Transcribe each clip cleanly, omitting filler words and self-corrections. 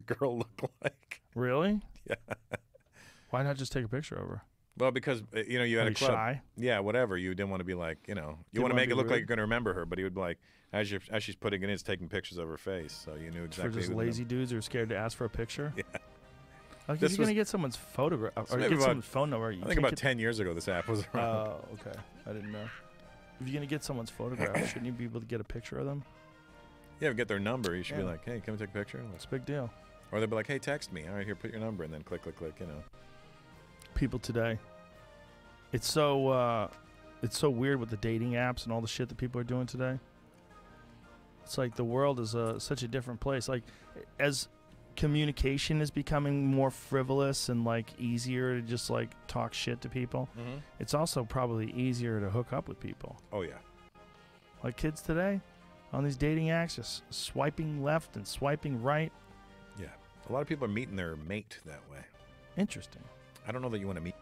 girl look like? Really? Yeah. Why not just take a picture of her? Well, because you had Are a you club. shy? Yeah, whatever. You didn't want to be like, you want to wanna make be it look rude? like you're going to remember her, but he would be like, as she's putting it in, it's taking pictures of her face, so you knew exactly. For just who the lazy dudes who are scared to ask for a picture? Yeah. Like, This if you're going was- to get someone's photograph or maybe get about- someone's phone number, you I think can't about get 10 years ago this app was around. Oh, okay. I didn't know. If you're going to get someone's photograph, shouldn't you be able to get a picture of them? Yeah, get their number. You should be Yeah. like, hey, can we take a picture? It's a big deal. Or they'd be like, hey, text me. All right, here, put your number, and then click, click, click, People today, it's so weird with the dating apps and all the shit that people are doing today. It's like the world is such a different place. Like, as communication is becoming more frivolous and like easier to just like talk shit to people, Mm-hmm. it's also probably easier to hook up with people. Oh, yeah. Like kids today on these dating apps, just swiping left and swiping right. Yeah. A lot of people are meeting their mate that way. Interesting. I don't know that you want to meet.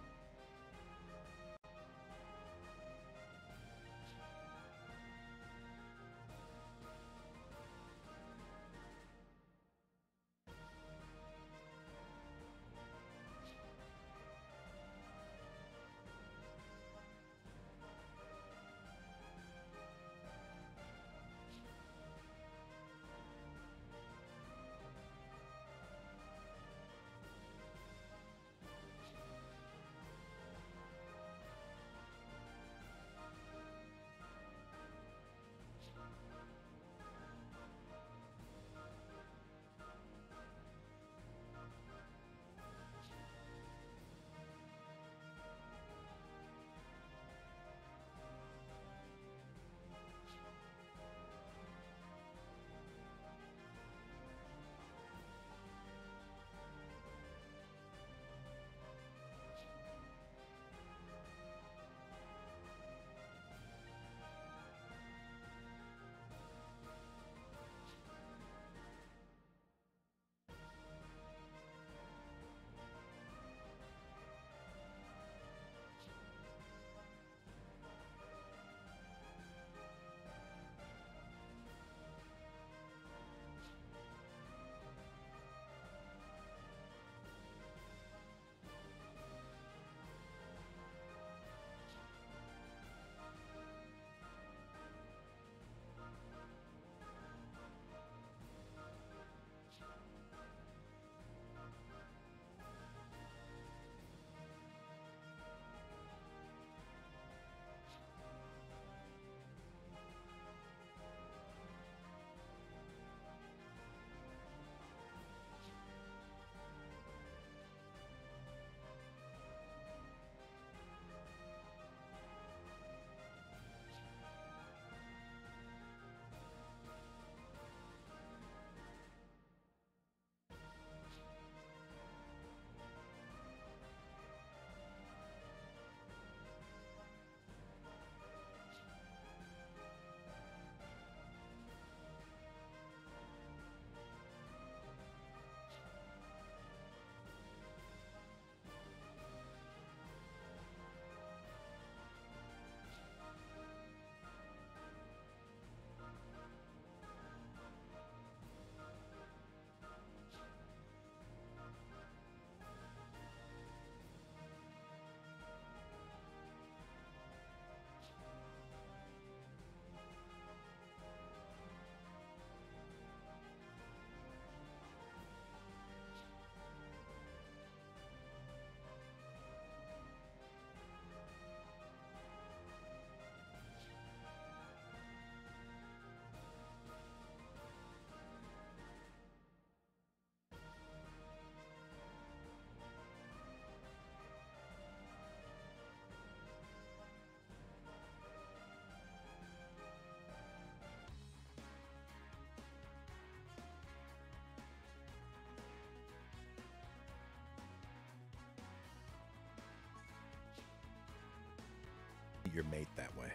Your mate that way.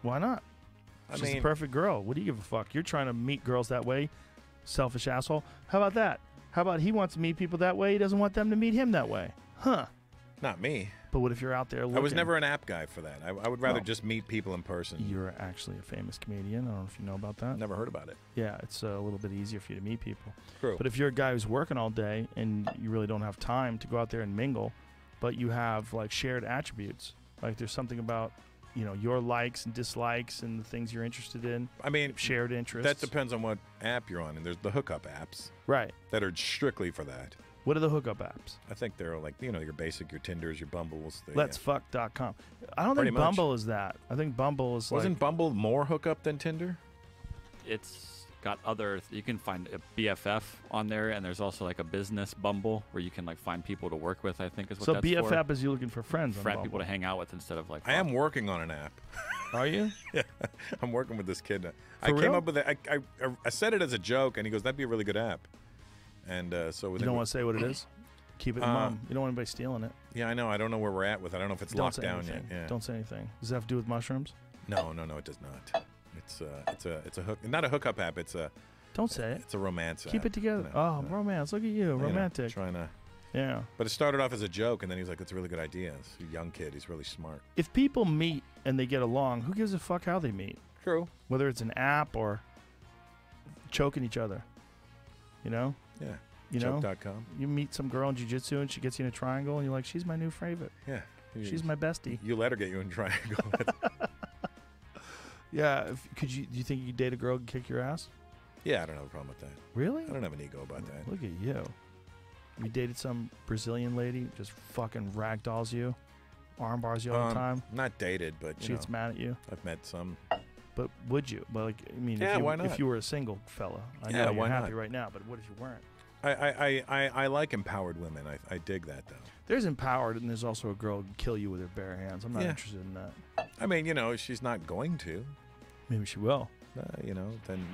Why not? I She's the mean, perfect girl. What do you give a fuck? You're trying to meet girls that way, selfish asshole. How about that? How about he wants to meet people that way? He doesn't want them to meet him that way. Huh. Not me. But what if you're out there looking? I was never an app guy for that. I would rather just meet people in person. You're actually a famous comedian. I don't know if you know about that. Never heard about it. Yeah, it's a little bit easier for you to meet people. True. But if you're a guy who's working all day and you really don't have time to go out there and mingle, but you have like shared attributes, like there's something about, you know, your likes and dislikes and the things you're interested in. I mean, shared interests. That depends on what app you're on. And there's the hookup apps. Right. That are strictly for that. What are the hookup apps? I think they're like, you know, your basic, your Tinders, your Bumbles. Letsfuck.com. I don't think Bumble is that. I think Bumble is Wasn't Bumble more hookup than Tinder? It's got other, you can find a BFF on there, and there's also like a business Bumble where you can like find people to work with, I think is what so that's BFF for. is you looking for friends on people to hang out with instead of like. I am working on an app. Are you? Yeah, I'm working with this kid. I came up with it. I said it as a joke, and he goes, "That'd be a really good app." And so you don't want to say what it is. Keep it in mind. You don't want anybody stealing it. Yeah, I know. I don't know where we're at with it. I don't know if it's locked down yet. Yeah. Don't say anything. Does that have to do with mushrooms? No, it does not. It's a hook, not a hookup app. It's a. Don't say it. It's a romance. Keep it together. Romance. Look at you, romantic. Trying to. Yeah. But it started off as a joke, and then he was like, "It's a really good idea." He's a young kid. He's really smart. If people meet and they get along, who gives a fuck how they meet? True. Whether it's an app or choking each other. You know? Yeah. You know? Choke.com. You meet some girl in jiu-jitsu and she gets you in a triangle and you're like, she's my new favorite. Yeah. She's my bestie. You let her get you in a triangle. Yeah. Do you think you could date a girl and kick your ass? Yeah, I don't have a problem with that. Really? I don't have an ego about that. Look at you. You dated some Brazilian lady, just fucking ragdolls you, arm bars you all the time. Not dated, but she gets mad at you. I've met some. But would you? Well, like, I mean, why not? If you were a single fella, I know you're happy right now. But what if you weren't? I like empowered women. I dig that though. There's empowered, and there's also a girl who can kill you with her bare hands. I'm not interested in that. I mean, you know, she's not going to. Maybe she will. You know,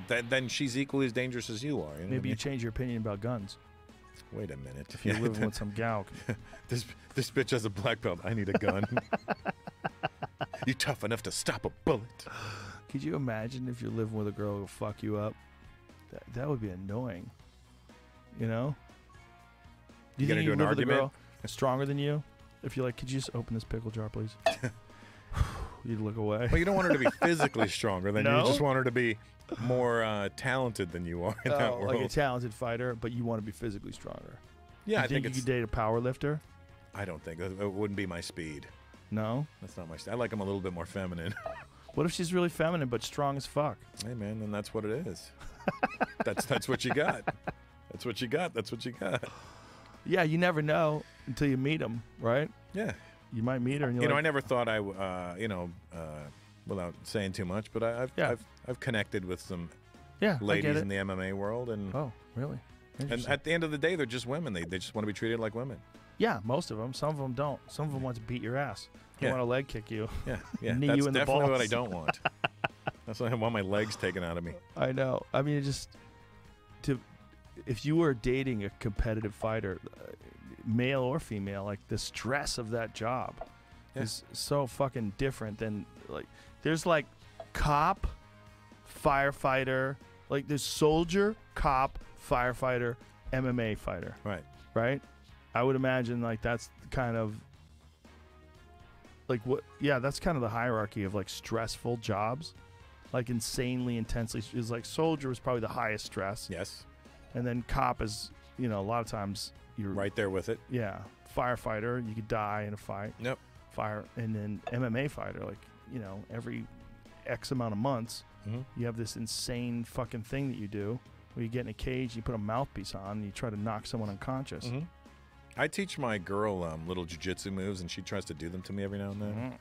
then she's equally as dangerous as you are. You know Maybe you change your opinion about guns. Wait a minute. If you're living with some gal. This bitch has a black belt. I need a gun. You tough enough to stop a bullet? Could you imagine if you're living with a girl who'll fuck you up? That would be annoying. You know? Do you think you live with a girl stronger than you? If you're like, could you just open this pickle jar, please? You'd look away. Well, you don't want her to be physically stronger than you. You just want her to be more talented than you are in that world. Like a talented fighter, but you want to be physically stronger. Yeah, I think you could date a power lifter? I don't think. It wouldn't be my speed. No? That's not my speed. I like them a little bit more feminine. What if she's really feminine but strong as fuck? Hey, man, then that's what it is. That's what you got. That's what you got. That's what you got. Yeah, you never know until you meet them, right? Yeah. You might meet her, and I never thought without saying too much, but I've connected with some ladies in the MMA world, and oh, really? And at the end of the day, they're just women. They just want to be treated like women. Yeah, most of them. Some of them don't. Some of them want to beat your ass. They want to leg kick you. Yeah. Knee That's you in the definitely balls. what I don't want. That's why I want my legs taken out of me. I know. I mean, if you were dating a competitive fighter, male or female, like the stress of that job is so fucking different than there's cop, firefighter, there's soldier, cop, firefighter, MMA fighter. Right? I would imagine that's kind of that's kind of the hierarchy of stressful jobs. Insanely intensely is soldier was probably the highest stress. Yes. And then cop is, a lot of times you're right there with it. Yeah. Firefighter, you could die in a fight. Yep. And then MMA fighter, every X amount of months, you have this insane fucking thing that you do where you get in a cage, you put a mouthpiece on, and you try to knock someone unconscious. Mm-hmm. I teach my girl little jiu-jitsu moves, and she tries to do them to me every now and then. And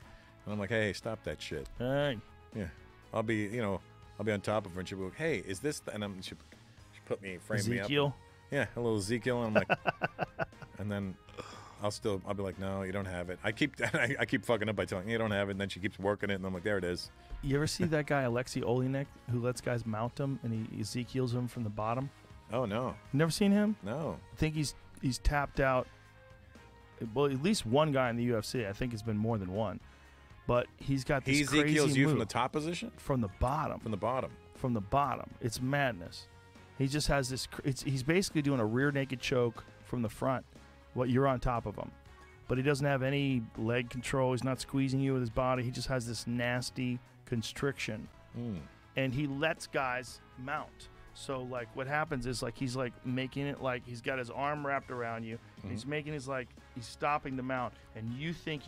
I'm like, hey, stop that shit. Hey. Yeah. I'll be on top of her, and she'll be like, hey, is this... And she put me, frame me up. Ezekiel? Yeah, a little Ezekiel, and I'm like... and then I'll be like, no, you don't have it. I keep fucking up by telling you don't have it, and then she keeps working it, and I'm like, there it is. You ever see that guy, Alexei Olenek, who lets guys mount him, and he Ezekiels them from the bottom? Oh, no. Never seen him? No. I think he's tapped out. Well, at least one guy in the UFC. I think it's been more than one. But he's got this crazy Ezekiels you move. from the top position? From the bottom. From the bottom. From the bottom. It's madness. He just has this. He's basically doing a rear naked choke from the front. You're on top of him, but he doesn't have any leg control. He's not squeezing you with his body. He just has this nasty constriction. And he lets guys mount. So, like, what happens is, like, he's, like, making it like he's got his arm wrapped around you. And he's making his, like, he's stopping the mount. And you think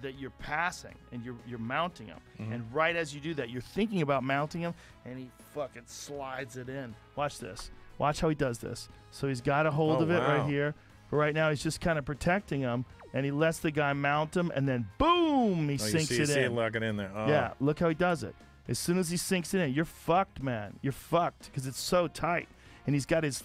that you're passing and you're mounting him. And right as you do that, you're thinking about mounting him, and he fucking slides it in. Watch this. Watch how he does this. So he's got a hold of it right here. But right now, he's just kind of protecting him, and he lets the guy mount him, and then, boom, he sinks it in. You see it locking in there. Oh. Yeah, look how he does it. As soon as he sinks it in, you're fucked, man. You're fucked because it's so tight. And he's got his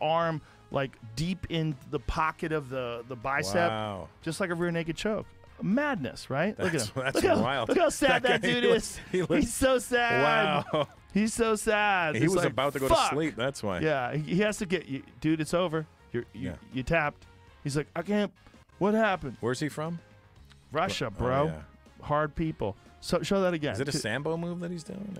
arm like deep in the pocket of the bicep, just like a rear naked choke. Madness, right? Look at him. That's wild. Look how sad that dude is. He's so sad. Wow. He's so sad. He was about to go to sleep. That's why. Yeah, he has to get you, dude. It's over. You tapped. He's like, I can't. What happened? Where's he from? Russia, bro. Oh, yeah. Hard people. So show that again. Is it a Sambo move that he's doing?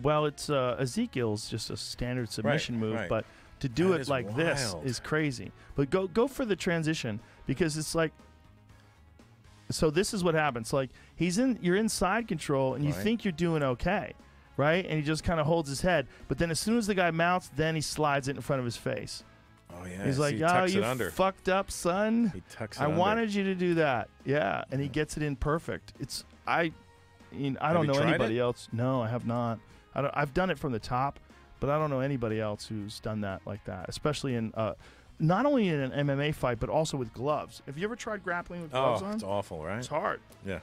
Well, it's Ezekiel's just a standard submission move, but to do it like this is crazy. But go for the transition, because it's like, so this is what happens. Like, you're in side control and you think you're doing okay, right? And he just kind of holds his head, but then as soon as the guy mounts, then he slides it in front of his face. Oh yeah. He's like, "Oh, you fucked up, son. He tucks it I under. wanted you to do that." Yeah, and he gets it in perfect. I don't know anybody else. No, I have not. I've done it from the top, but I don't know anybody else who's done that like that, especially in not only in an MMA fight, but also with gloves. Have you ever tried grappling with gloves on? It's awful, right? It's hard. Yeah.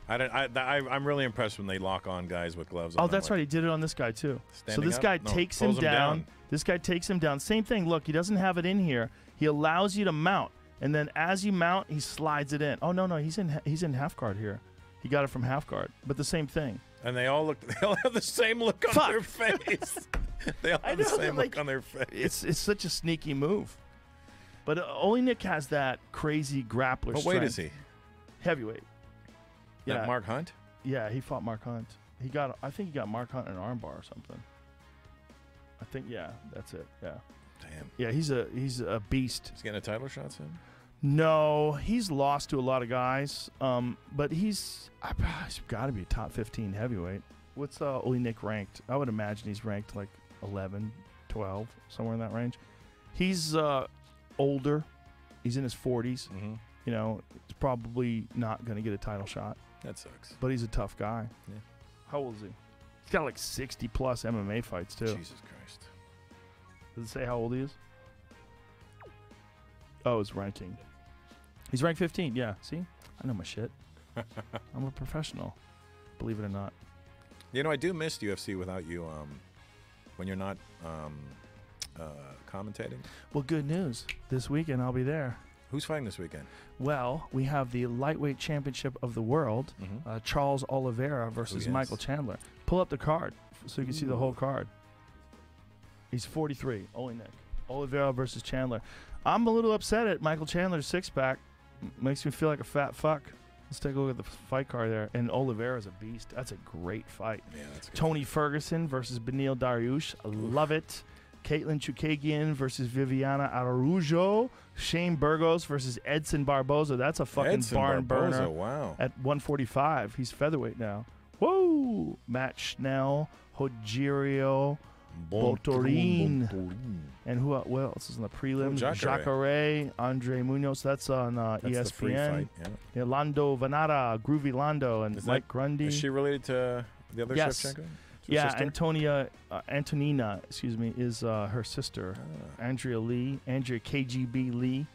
I'm really impressed when they lock on guys with gloves on. Oh, that's right. He did it on this guy, too. So this up? guy takes him down. This guy takes him down. Same thing. Look, he doesn't have it in here. He allows you to mount. And then as you mount, he slides it in. Oh, no, he's in half guard here. He got it from half guard, but the same thing. And they all have the same look on their face. They all have the same look on their face. It's such a sneaky move. But Olenek has that crazy grappler strength. What weight is he? Heavyweight. Yeah. That Mark Hunt? Yeah, he fought Mark Hunt. I think he got Mark Hunt in an armbar or something. I think, yeah, that's it. Yeah. Damn. Yeah, he's a beast. He's getting a title shot soon? No, he's lost to a lot of guys. But he's got to be a top 15 heavyweight. What's Olenek ranked? I would imagine he's ranked like 11, 12, somewhere in that range. He's older. He's in his 40s. Mm-hmm. You know, he's probably not going to get a title shot. That sucks. But he's a tough guy. Yeah. How old is he? He's got like 60 plus MMA fights too. Jesus Christ. Does it say how old he is? Oh, his ranking. He's ranked 15. Yeah. See, I know my shit. I'm a professional. Believe it or not. You know, I do miss UFC without you. When you're not commentating. Well, good news. This weekend I'll be there. Who's fighting this weekend? Well, we have the lightweight championship of the world. Mm-hmm. Charles Oliveira versus Michael Chandler. Pull up the card so you can see the whole card. He's 43. Olenek. Oliveira versus Chandler. I'm a little upset at Michael Chandler's six-pack. Makes me feel like a fat fuck. Let's take a look at the fight card there. And Oliveira's a beast. That's a great fight. Yeah, that's good. Tony Ferguson versus Beneil Dariush. I love it. Caitlin Chukagian versus Viviana Araujo. Shane Burgos versus Edson Barboza. That's a fucking barn burner. Wow. At 145. He's featherweight now. Whoa. Matt Schnell. Rogerio Botorin. And who else is in the prelims? Jacare. Andre Munoz. That's on ESPN. The free fight. Yeah, Lando Venata. Groovy Lando. And Mike Grundy. Is she related to the other Shevchenko? Yeah, Antonina, is her sister. Andrea KGB Lee,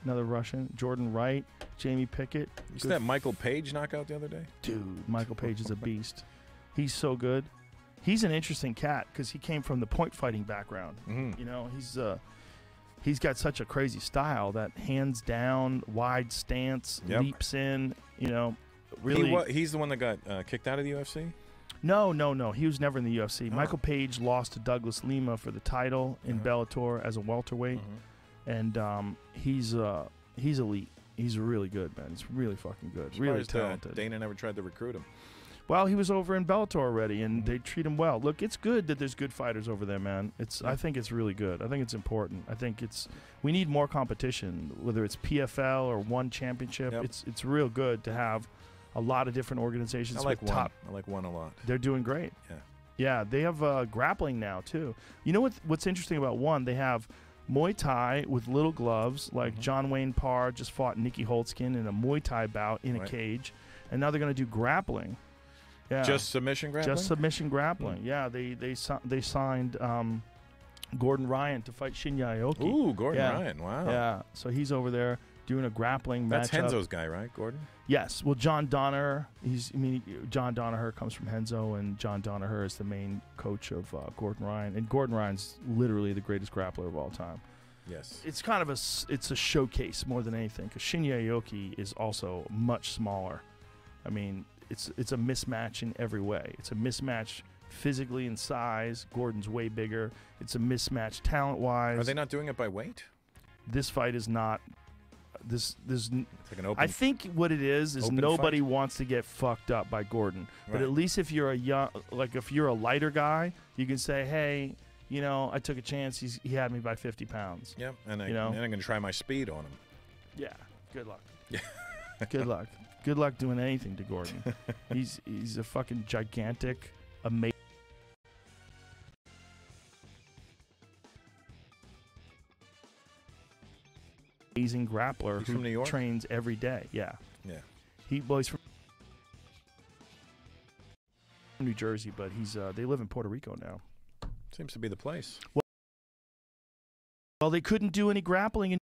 another Russian. Jordan Wright, Jamie Pickett. You see that Michael Page knockout the other day? Dude, Michael Page is a beast. He's so good. He's an interesting cat because he came from the point fighting background. Mm-hmm. You know, he's got such a crazy style, that hands down, wide stance, leaps in. You know, really. He's the one that got kicked out of the UFC. No. He was never in the UFC. Oh. Michael Page lost to Douglas Lima for the title in Bellator as a welterweight, and he's elite. He's really good, man. He's really fucking good. Really talented. Dana never tried to recruit him. Well, he was over in Bellator already, and they treat him well. Look, it's good that there's good fighters over there, man. I think it's really good. I think it's important. I think we need more competition, whether it's PFL or one championship. Yep. It's real good to have a lot of different organizations. I like with top. I like one a lot. They're doing great. Yeah. Yeah, they have grappling now too. You know what's interesting about one? They have Muay Thai with little gloves, like John Wayne Parr just fought Nicky Holtzkin in a Muay Thai bout in a cage, and now they're going to do grappling. Yeah. Just submission grappling? Just submission grappling. Yeah, they signed Gordon Ryan to fight Shinya Aoki. Ooh, Gordon Ryan. Wow. Yeah, so he's over there doing a grappling match. That's Henzo's guy, right, Gordon? Yes. Well, John Donaher. John Donaher comes from Henzo, and John Donaher is the main coach of Gordon Ryan. And Gordon Ryan's literally the greatest grappler of all time. Yes. It's kind of it's a showcase more than anything, because Shinya Aoki is also much smaller. I mean, it's a mismatch in every way. It's a mismatch physically in size. Gordon's way bigger. It's a mismatch talent-wise. Are they not doing it by weight? This fight is not. This It's like an open. I think what it is nobody fight? wants to get fucked up by Gordon. But Right. at least if you're if you're a lighter guy, you can say, hey, I took a chance. He had me by 50 pounds. Yep, and I'm going to try my speed on him. Yeah. Good luck. Yeah. Good luck. Good luck doing anything to Gordon. He's a fucking gigantic, amazing grappler He's who from New York? trains every day. Yeah. Yeah. He's from New Jersey, but they live in Puerto Rico now. Seems to be the place. Well, they couldn't do any grappling in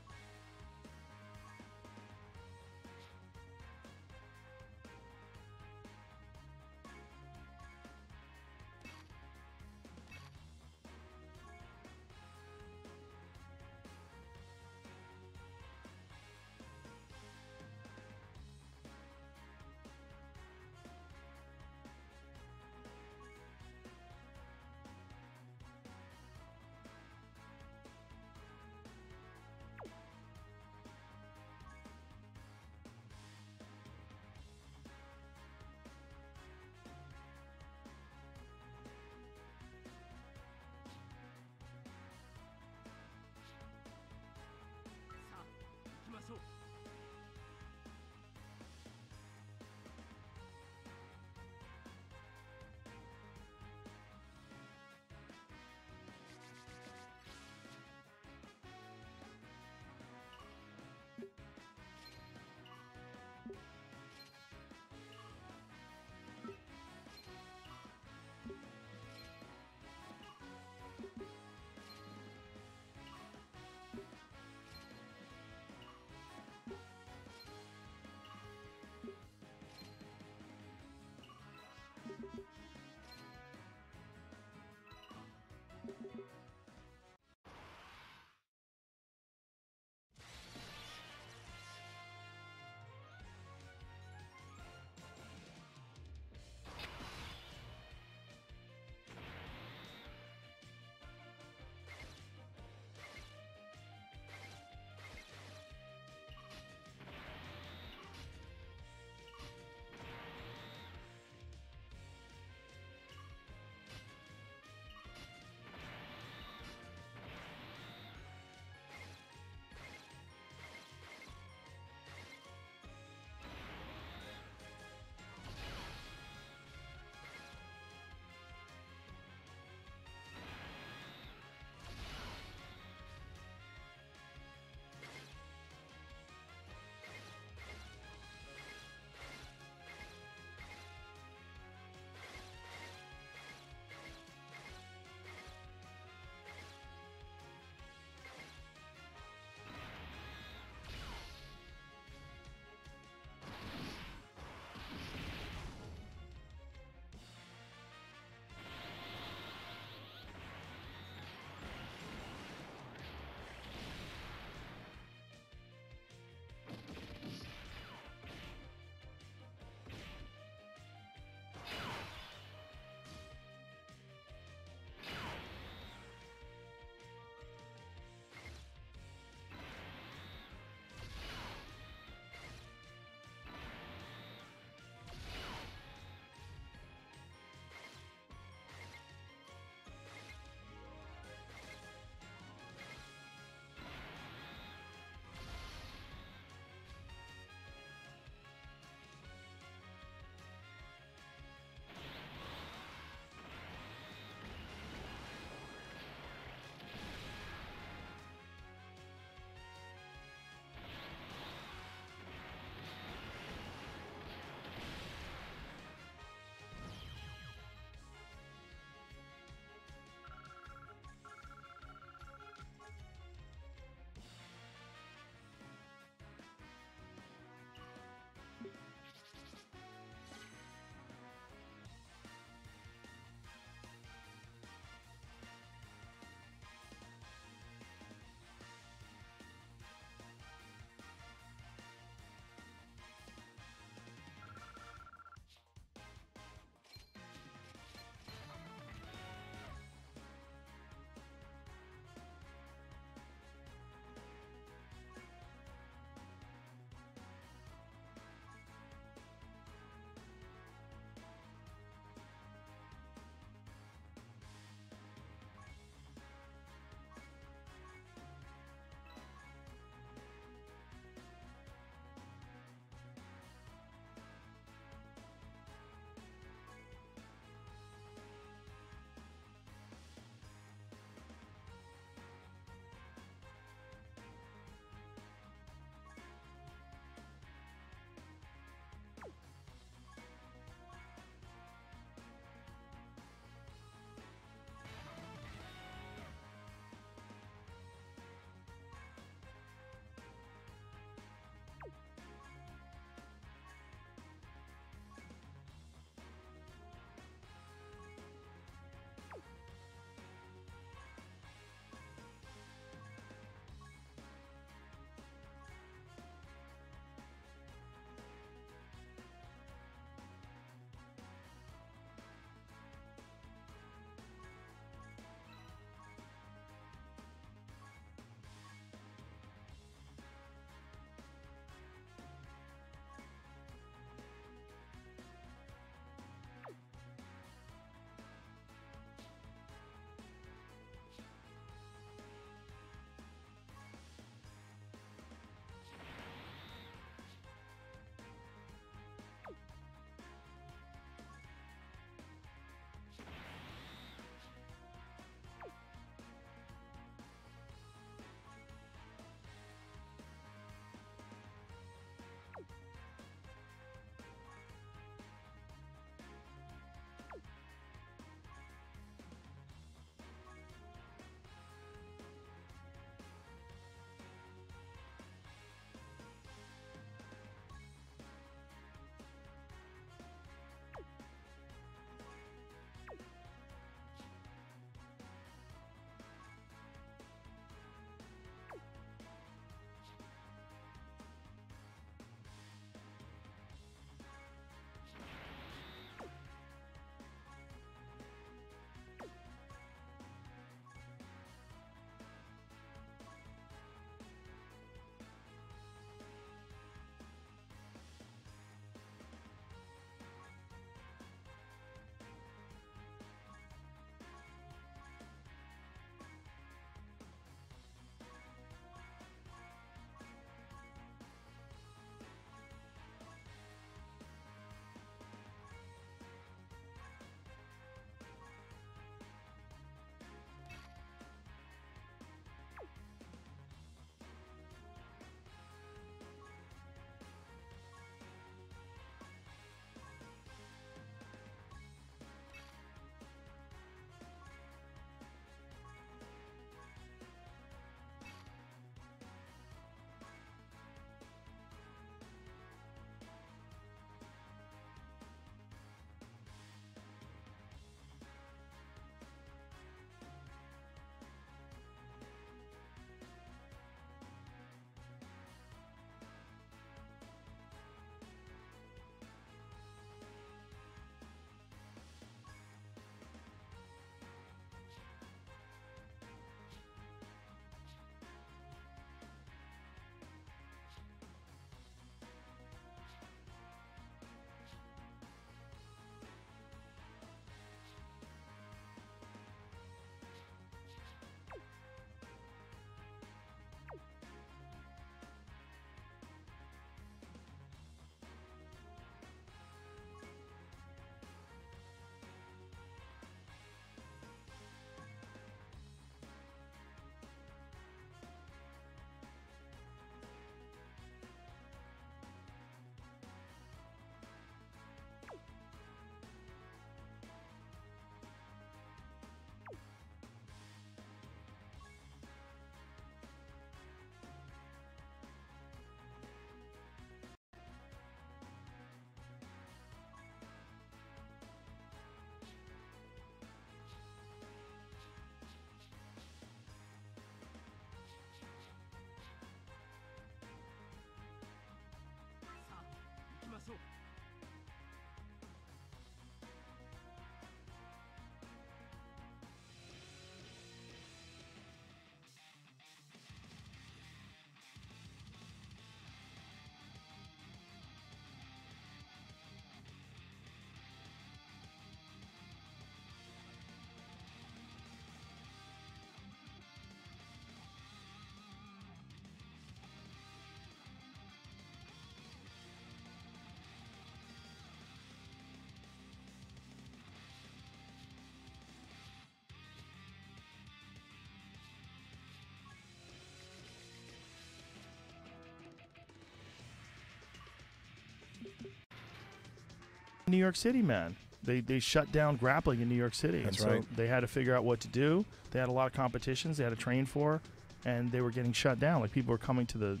New York City, man. They shut down grappling in New York City. That's and so right. they had to figure out what to do. They had a lot of competitions they had to train for, and they were getting shut down. Like people were coming to the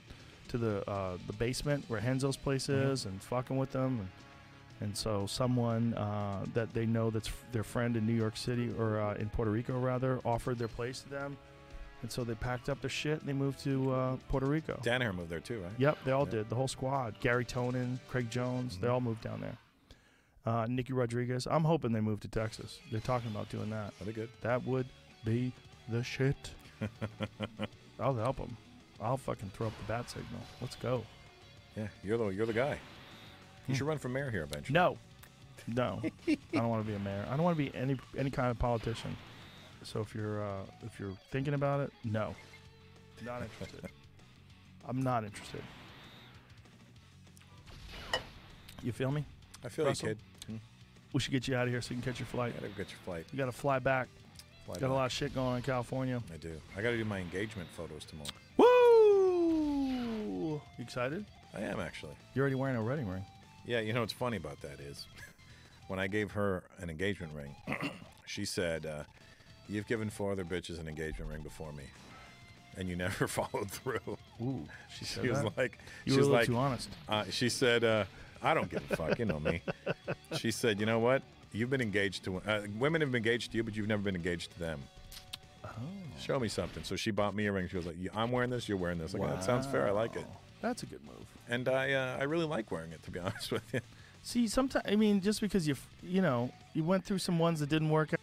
basement where Henzo's place is and fucking with them. And so someone that they know that's their friend in New York City or in Puerto Rico rather offered their place to them. And so they packed up their shit and they moved to Puerto Rico. Danaher moved there too, right? Yep, they all did. The whole squad. Gary Tonin, Craig Jones, they all moved down there. Nicky Rodriguez. I'm hoping they move to Texas. They're talking about doing that. That'd be good. That would be the shit. I'll help them. I'll fucking throw up the bat signal. Let's go. Yeah, you're the guy. You should run for mayor here eventually. No. I don't want to be a mayor. I don't want to be any kind of politician. So if you're thinking about it, no. Not interested. I'm not interested. You feel me? I feel Russell? you, kid. We should get you out of here so you can catch your flight. Gotta get your flight. You got to fly back. Fly Got back. a lot of shit going on in California. I do. I gotta do my engagement photos tomorrow. Woo! You excited? I am actually. You're already wearing a wedding ring. Yeah, you know what's funny about that is when I gave her an engagement ring, she said, you've given 4 other bitches an engagement ring before me, and you never followed through. Ooh, she said She was that? like, You were a little too honest. She said, I don't give a fuck, you know me. She said, you know what? You've been engaged to, women have been engaged to you, but you've never been engaged to them. Oh. Show me something. So she bought me a ring. She was like, I'm wearing this, you're wearing this. Like, that sounds fair. I like it. That's a good move. And I really like wearing it, to be honest with you. See, sometimes, I mean, just because you went through some ones that didn't work out.